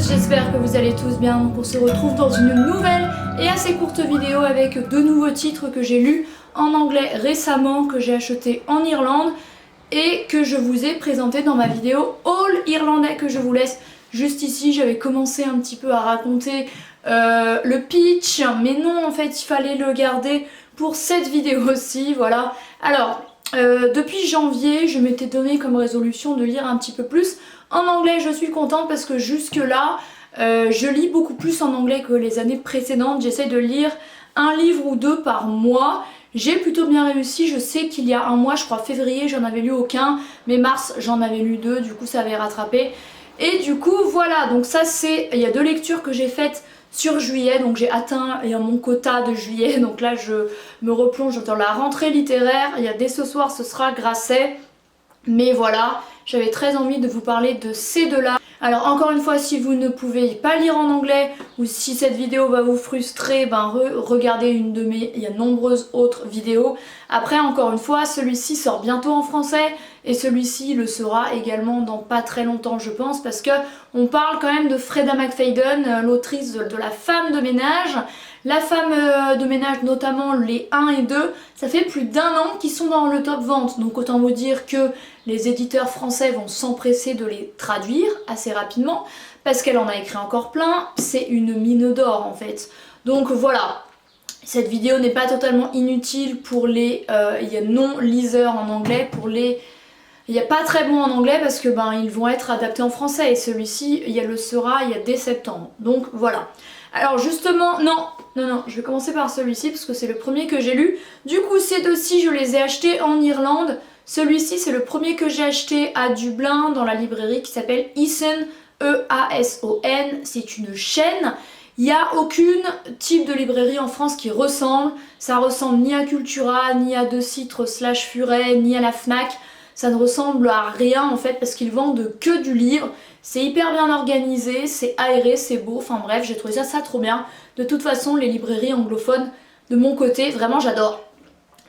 tous, j'espère que vous allez tous bien. Donc on se retrouve dans une nouvelle et assez courte vidéo avec deux nouveaux titres que j'ai lus en anglais récemment, que j'ai acheté en Irlande et que je vous ai présenté dans ma vidéo All Irlandais que je vous laisse juste ici. J'avais commencé un petit peu à raconter le pitch, mais non, en fait il fallait le garder pour cette vidéo aussi, voilà. Alors depuis janvier, je m'étais donné comme résolution de lire un petit peu plus en anglais. Je suis contente parce que jusque là je lis beaucoup plus en anglais que les années précédentes. J'essaie de lire un livre ou deux par mois. J'ai plutôt bien réussi. Je sais qu'il y a un mois, je crois février, j'en avais lu aucun, mais mars j'en avais lu deux, du coup ça avait rattrapé. Et du coup voilà, donc ça c'est, il y a deux lectures que j'ai faites sur juillet, donc j'ai atteint mon quota de juillet, donc là je me replonge dans la rentrée littéraire. Il y a dès ce soir, ce sera Grasset, mais voilà, j'avais très envie de vous parler de ces deux-là. Alors encore une fois, si vous ne pouvez pas lire en anglais ou si cette vidéo va vous frustrer, ben regardez une de mes, il y a de nombreuses autres vidéos. Après encore une fois, celui-ci sort bientôt en français et celui-ci le sera également dans pas très longtemps je pense, parce que on parle quand même de Freda McFadden, l'autrice de La femme de ménage. La femme de ménage, notamment les 1 et 2, ça fait plus d'1 an qu'ils sont dans le top vente. Donc autant vous dire que les éditeurs français vont s'empresser de les traduire assez rapidement, parce qu'elle en a écrit encore plein. C'est une mine d'or en fait. Donc voilà, cette vidéo n'est pas totalement inutile pour les non-liseurs en anglais, pour les... Il n'y a pas très bon en anglais parce que ils vont être adaptés en français et celui-ci, il le sera dès septembre. Donc voilà. Alors justement, non, je vais commencer par celui-ci parce que c'est le premier que j'ai lu. Du coup, ces deux-ci, je les ai achetés en Irlande. Celui-ci, c'est le premier que j'ai acheté à Dublin dans la librairie qui s'appelle Eason, E-A-S-O-N. C'est une chaîne. Il n'y a aucune type de librairie en France qui ressemble. Ça ressemble ni à Cultura, ni à De Citre / Furet, ni à la Fnac. Ça ne ressemble à rien en fait parce qu'ils vendent que du livre. C'est hyper bien organisé, c'est aéré, c'est beau, enfin bref, j'ai trouvé ça trop bien. De toute façon, les librairies anglophones, de mon côté, vraiment j'adore.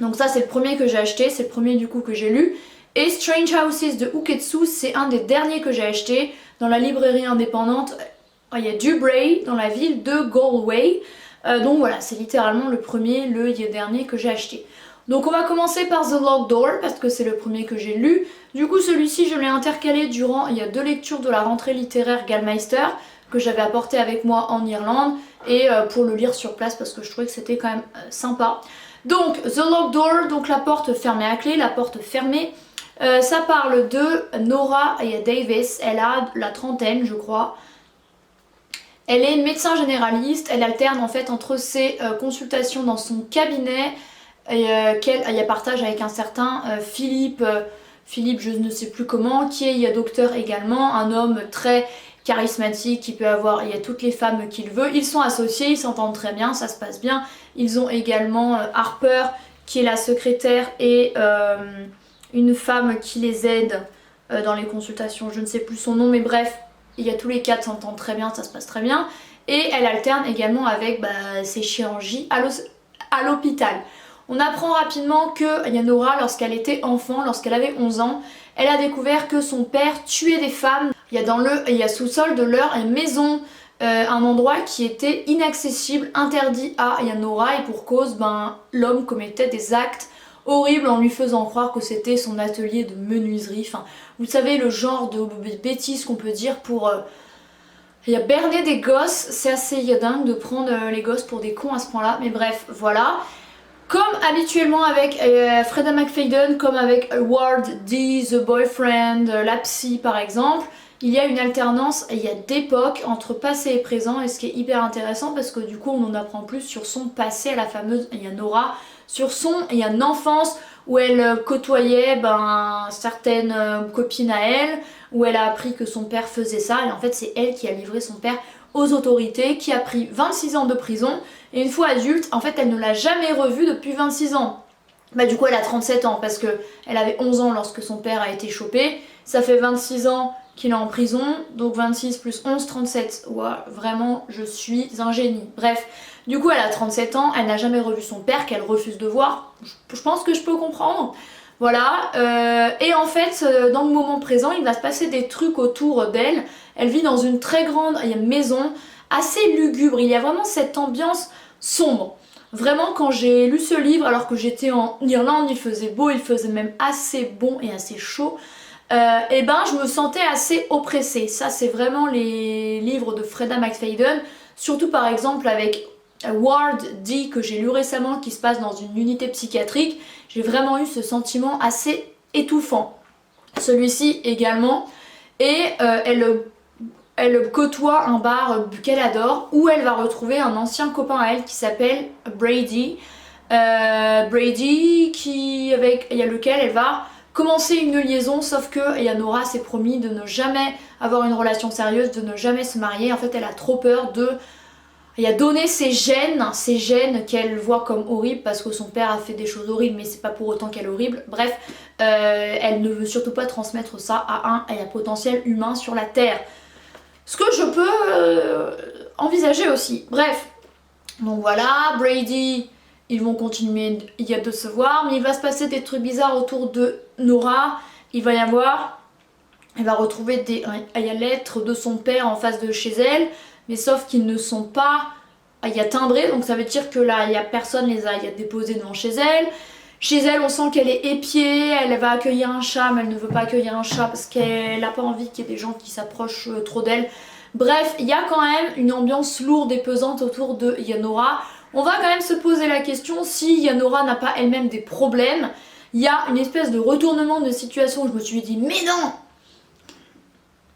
Donc ça c'est le premier que j'ai acheté, c'est le premier du coup que j'ai lu. Et Strange Houses de Uketsu, c'est un des derniers que j'ai acheté dans la librairie indépendante. Il y a Dubray dans la ville de Galway. Donc voilà, c'est littéralement le premier, le dernier que j'ai acheté. Donc on va commencer par The Locked Door parce que c'est le premier que j'ai lu. Du coup celui-ci je l'ai intercalé durant, il y a deux lectures de la rentrée littéraire Gallmeister que j'avais apporté avec moi en Irlande et pour le lire sur place parce que je trouvais que c'était quand même sympa. Donc The Locked Door, donc la porte fermée à clé, la porte fermée. Ça parle de Nora Davis, elle a la trentaine je crois. Elle est médecin généraliste, elle alterne en fait entre ses consultations dans son cabinet et qu'elle partage avec un certain Philippe je ne sais plus comment, qui est docteur également, un homme très charismatique qui peut avoir toutes les femmes qu'il veut. Ils sont associés, ils s'entendent très bien, ça se passe bien. Ils ont également Harper qui est la secrétaire et une femme qui les aide dans les consultations, je ne sais plus son nom, mais bref, tous les quatre s'entendent très bien, ça se passe très bien. Et elle alterne également avec ses chirurgies à l'hôpital. On apprend rapidement que Nora, lorsqu'elle était enfant, lorsqu'elle avait 11 ans, elle a découvert que son père tuait des femmes. Il y a sous-sol de leur maison un endroit qui était inaccessible, interdit à Nora, et pour cause, l'homme commettait des actes horribles en lui faisant croire que c'était son atelier de menuiserie. Enfin, vous savez, le genre de bêtises qu'on peut dire pour... berner des gosses, c'est assez dingue de prendre les gosses pour des cons à ce point-là, mais bref, voilà. Comme habituellement avec Freda McFadden, comme avec Ward D, The Boyfriend, la psy par exemple, il y a une alternance, il y a d'époque entre passé et présent, et ce qui est hyper intéressant parce que du coup on en apprend plus sur son passé à la fameuse Nora, sur son enfance où elle côtoyait certaines copines à elle, où elle a appris que son père faisait ça, et en fait c'est elle qui a livré son père aux autorités, qui a pris 26 ans de prison, et une fois adulte, en fait elle ne l'a jamais revu depuis 26 ans. Du coup elle a 37 ans parce que elle avait 11 ans lorsque son père a été chopé, ça fait 26 ans qu'il est en prison, donc 26 plus 11, 37. Ouais, vraiment je suis un génie. Bref, du coup elle a 37 ans, elle n'a jamais revu son père qu'elle refuse de voir, je pense que je peux comprendre. Voilà, et en fait, dans le moment présent, il va se passer des trucs autour d'elle. Elle vit dans une très grande maison, assez lugubre. Il y a vraiment cette ambiance sombre. Vraiment, quand j'ai lu ce livre, alors que j'étais en Irlande, il faisait beau, il faisait même assez bon et assez chaud, et ben je me sentais assez oppressée. Ça, c'est vraiment les livres de Freda McFadden, surtout par exemple avec Ward D que j'ai lu récemment, qui se passe dans une unité psychiatrique. J'ai vraiment eu ce sentiment assez étouffant. Celui-ci également. Et elle côtoie un bar qu'elle adore, où elle va retrouver un ancien copain à elle qui s'appelle Brady. Brady il y a lequel elle va commencer une liaison, sauf que Nora s'est promis de ne jamais avoir une relation sérieuse, de ne jamais se marier. En fait, elle a trop peur de donner ses gènes qu'elle voit comme horribles parce que son père a fait des choses horribles, mais c'est pas pour autant qu'elle est horrible. Bref, elle ne veut surtout pas transmettre ça à un potentiel humain sur la Terre. Ce que je peux envisager aussi. Bref, donc voilà, Brady, ils vont continuer de se voir, mais il va se passer des trucs bizarres autour de Nora. Elle va retrouver des lettres de son père en face de chez elle, mais sauf qu'ils ne sont pas timbrés, donc ça veut dire que là, personne les a déposés devant chez elle. Chez elle, on sent qu'elle est épiée, elle va accueillir un chat, mais elle ne veut pas accueillir un chat parce qu'elle n'a pas envie qu'il y ait des gens qui s'approchent trop d'elle. Bref, il y a quand même une ambiance lourde et pesante autour de Nora. On va quand même se poser la question si Nora n'a pas elle-même des problèmes. Il y a une espèce de retournement de situation où je me suis dit, mais non!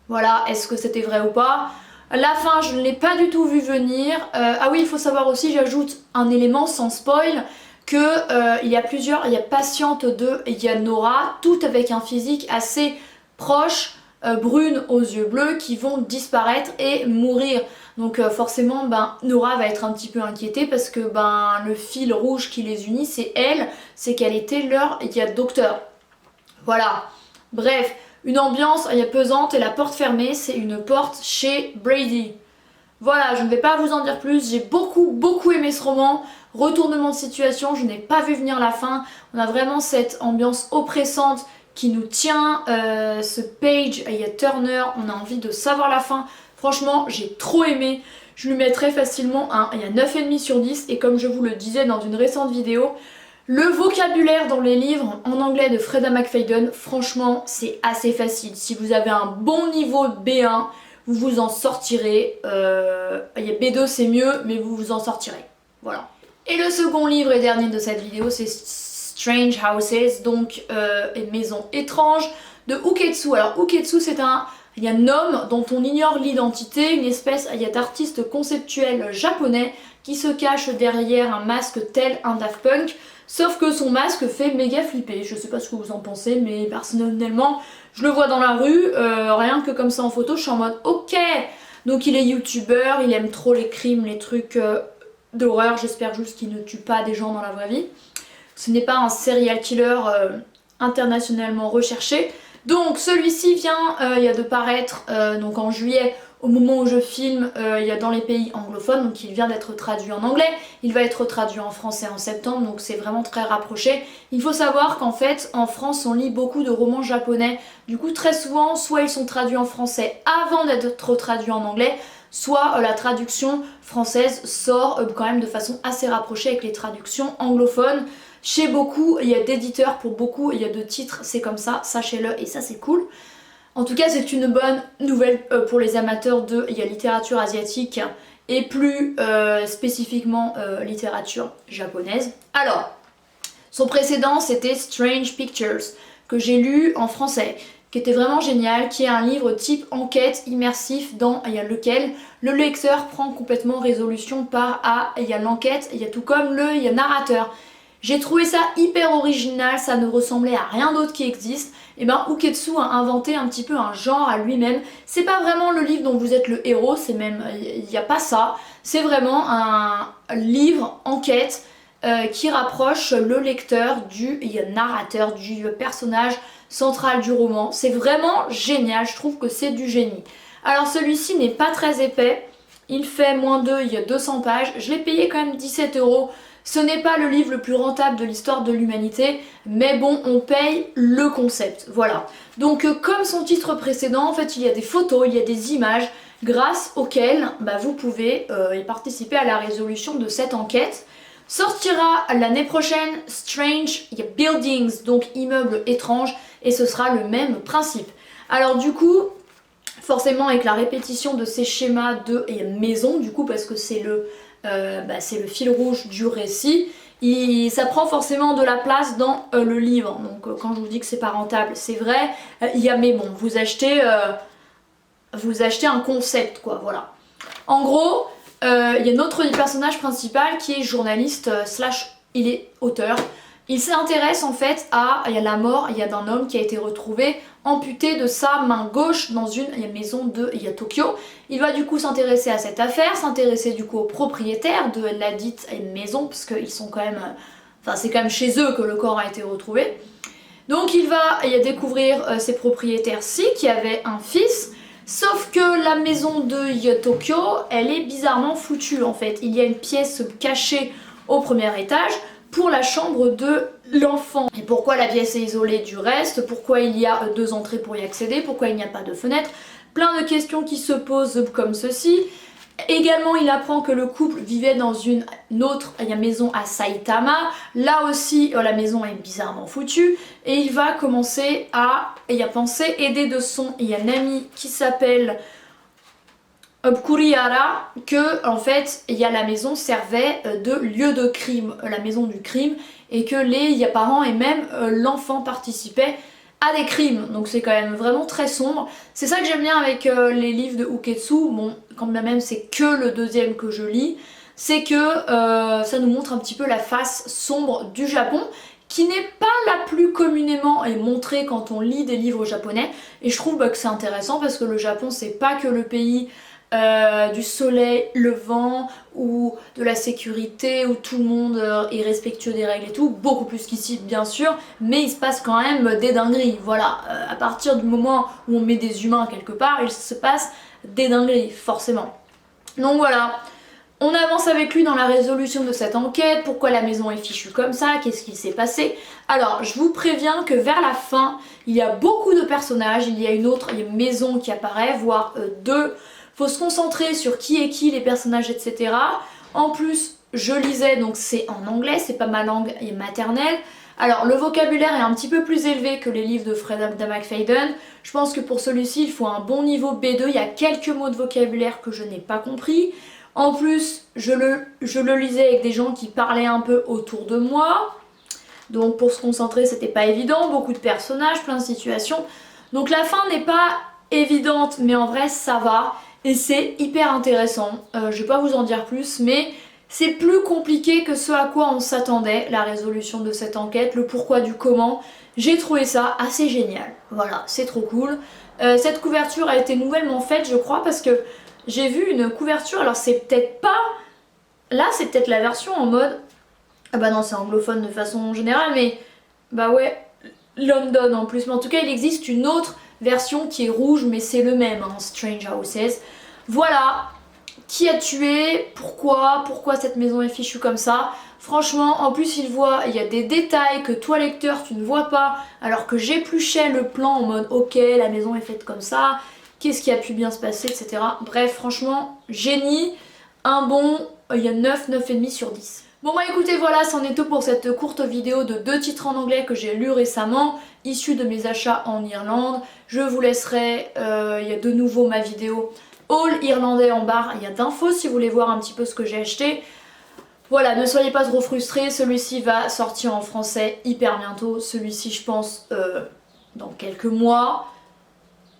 Voilà, est-ce que c'était vrai ou pas? La fin, je ne l'ai pas du tout vu venir. Ah oui, il faut savoir aussi, j'ajoute un élément sans spoil, que il y a patientes de Nora, toutes avec un physique assez proche, brunes aux yeux bleus, qui vont disparaître et mourir. Donc forcément, Nora va être un petit peu inquiétée parce que le fil rouge qui les unit, c'est qu'elle était leur docteur. Voilà. Bref, une ambiance pesante et la porte fermée, c'est une porte chez Brady. Voilà, je ne vais pas vous en dire plus, j'ai beaucoup aimé ce roman. Retournement de situation, je n'ai pas vu venir la fin. On a vraiment cette ambiance oppressante qui nous tient. Ce Page, il y a Turner, on a envie de savoir la fin. Franchement, j'ai trop aimé. Je lui mettrais facilement un 9,5 sur 10. Et comme je vous le disais dans une récente vidéo, le vocabulaire dans les livres en anglais de Freda McFadden, franchement, c'est assez facile. Si vous avez un bon niveau B1, vous vous en sortirez. B2 c'est mieux, mais vous vous en sortirez. Voilà. Et le second livre et dernier de cette vidéo, c'est Strange Houses, donc Maison étrange, de Uketsu. Alors Uketsu, c'est un homme dont on ignore l'identité, une espèce d'artiste conceptuel japonais qui se cache derrière un masque tel un Daft Punk. Sauf que son masque fait méga flipper. Je sais pas ce que vous en pensez, mais personnellement, je le vois dans la rue, rien que comme ça en photo, je suis en mode ok. Donc il est youtubeur, il aime trop les crimes, les trucs d'horreur. J'espère juste qu'il ne tue pas des gens dans la vraie vie. Ce n'est pas un serial killer internationalement recherché. Donc celui-ci vient de paraître donc en juillet. Au moment où je filme, dans les pays anglophones, donc il vient d'être traduit en anglais, il va être traduit en français en septembre, donc c'est vraiment très rapproché. Il faut savoir qu'en fait, en France, on lit beaucoup de romans japonais, du coup très souvent, soit ils sont traduits en français avant d'être traduits en anglais, soit la traduction française sort quand même de façon assez rapprochée avec les traductions anglophones. Chez beaucoup, il y a d'éditeurs, pour beaucoup, il y a de titres, c'est comme ça, sachez-le, et ça c'est cool. En tout cas, c'est une bonne nouvelle pour les amateurs de littérature asiatique et plus spécifiquement littérature japonaise. Alors, son précédent, c'était Strange Pictures, que j'ai lu en français, qui était vraiment génial, qui est un livre type enquête immersif dans lequel le lecteur prend complètement résolution par l'enquête, tout comme le narrateur. J'ai trouvé ça hyper original, ça ne ressemblait à rien d'autre qui existe. Et Uketsu a inventé un petit peu un genre à lui-même. C'est pas vraiment le livre dont vous êtes le héros, c'est même, il n'y a pas ça. C'est vraiment un livre enquête qui rapproche le lecteur du narrateur, du personnage central du roman. C'est vraiment génial, je trouve que c'est du génie. Alors celui-ci n'est pas très épais, il fait -2, il y a 200 pages. Je l'ai payé quand même 17 €. Ce n'est pas le livre le plus rentable de l'histoire de l'humanité, mais bon, on paye le concept, voilà. Donc comme son titre précédent, en fait il y a des photos, il y a des images, grâce auxquelles vous pouvez y participer à la résolution de cette enquête. Sortira l'année prochaine Strange Buildings, donc immeubles étranges, et ce sera le même principe. Alors du coup, forcément avec la répétition de ces schémas de maison, du coup parce que c'est le fil rouge du récit, ça prend forcément de la place dans le livre. Donc quand je vous dis que c'est pas rentable, c'est vrai, mais bon, vous achetez un concept quoi, voilà. En gros, il y a notre personnage principal qui est journaliste il est auteur. Il s'intéresse en fait à la mort d'un homme qui a été retrouvé amputé de sa main gauche dans une maison de Tokyo. Il va du coup s'intéresser à cette affaire, s'intéresser du coup aux propriétaires de la dite maison, parce qu'ils sont quand même... c'est quand même chez eux que le corps a été retrouvé. Donc il va découvrir ces propriétaires-ci qui avaient un fils. Sauf que la maison de Tokyo, elle est bizarrement foutue en fait. Il y a une pièce cachée au premier étage pour la chambre de l'enfant. Et pourquoi la pièce est isolée du reste? Pourquoi il y a 2 entrées pour y accéder? Pourquoi il n'y a pas de fenêtre? Plein de questions qui se posent comme ceci. Également, il apprend que le couple vivait dans une autre maison à Saitama. Là aussi, la maison est bizarrement foutue. Et il va commencer à penser, aidé de son ami qui s'appelle Kurihara, que en fait, la maison servait de lieu de crime, la maison du crime, et que les parents et même l'enfant participaient à des crimes, donc c'est quand même vraiment très sombre. C'est ça que j'aime bien avec les livres de Uketsu, bon quand même c'est que le 2e que je lis, c'est que ça nous montre un petit peu la face sombre du Japon, qui n'est pas la plus communément montrée quand on lit des livres japonais, et je trouve que c'est intéressant parce que le Japon c'est pas que le pays du soleil levant ou de la sécurité où tout le monde est respectueux des règles et tout, beaucoup plus qu'ici bien sûr, mais il se passe quand même des dingueries, voilà, à partir du moment où on met des humains quelque part, il se passe des dingueries, forcément. Donc voilà, on avance avec lui dans la résolution de cette enquête, pourquoi la maison est fichue comme ça, qu'est-ce qui s'est passé. Alors je vous préviens que vers la fin, il y a beaucoup de personnages, il y a une autre maison qui apparaît, voire 2. Faut se concentrer sur qui est qui, les personnages, etc. En plus, je lisais, donc c'est en anglais, c'est pas ma langue maternelle. Alors, le vocabulaire est un petit peu plus élevé que les livres de Fred McFadden. Je pense que pour celui-ci, il faut un bon niveau B2. Il y a quelques mots de vocabulaire que je n'ai pas compris. En plus, je le lisais avec des gens qui parlaient un peu autour de moi. Donc, pour se concentrer, c'était pas évident. Beaucoup de personnages, plein de situations. Donc, la fin n'est pas évidente, mais en vrai, ça va. Et c'est hyper intéressant, je vais pas vous en dire plus, mais c'est plus compliqué que ce à quoi on s'attendait, la résolution de cette enquête, le pourquoi du comment. J'ai trouvé ça assez génial, voilà, c'est trop cool. Cette couverture a été nouvellement faite, je crois, parce que j'ai vu une couverture, alors c'est peut-être pas... Là, c'est peut-être la version en mode... Ah bah non, c'est anglophone de façon générale, mais... Bah ouais, London en plus, mais en tout cas, il existe une autre version qui est rouge, mais c'est le même, hein, Strange Houses. Voilà, qui a tué, pourquoi cette maison est fichue comme ça. Franchement, en plus il y a des détails que toi lecteur tu ne vois pas, alors que j'épluchais le plan en mode ok, la maison est faite comme ça, qu'est-ce qui a pu bien se passer, etc. Bref, franchement, génie, un bon, il y a 9, 9,5 sur 10. Bon bah écoutez, voilà, c'en est tout pour cette courte vidéo de 2 titres en anglais que j'ai lus récemment, issus de mes achats en Irlande. Je vous laisserai, il y a de nouveau ma vidéo haul irlandais en barre, il y a d'infos si vous voulez voir un petit peu ce que j'ai acheté. Voilà, ne soyez pas trop frustrés, celui-ci va sortir en français hyper bientôt, celui-ci je pense dans quelques mois,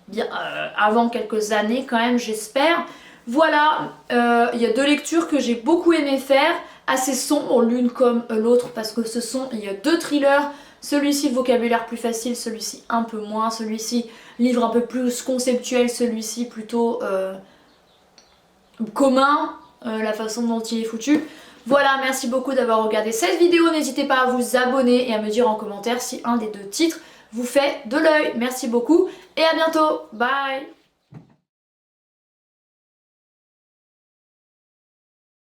bien avant quelques années quand même j'espère. Voilà, il y a 2 lectures que j'ai beaucoup aimé faire, assez sombres l'une comme l'autre parce que il y a 2 thrillers, celui-ci le vocabulaire plus facile, celui-ci un peu moins, celui-ci livre un peu plus conceptuel, celui-ci plutôt commun, la façon dont il est foutu. Voilà, merci beaucoup d'avoir regardé cette vidéo, n'hésitez pas à vous abonner et à me dire en commentaire si un des 2 titres vous fait de l'œil. Merci beaucoup et à bientôt, bye.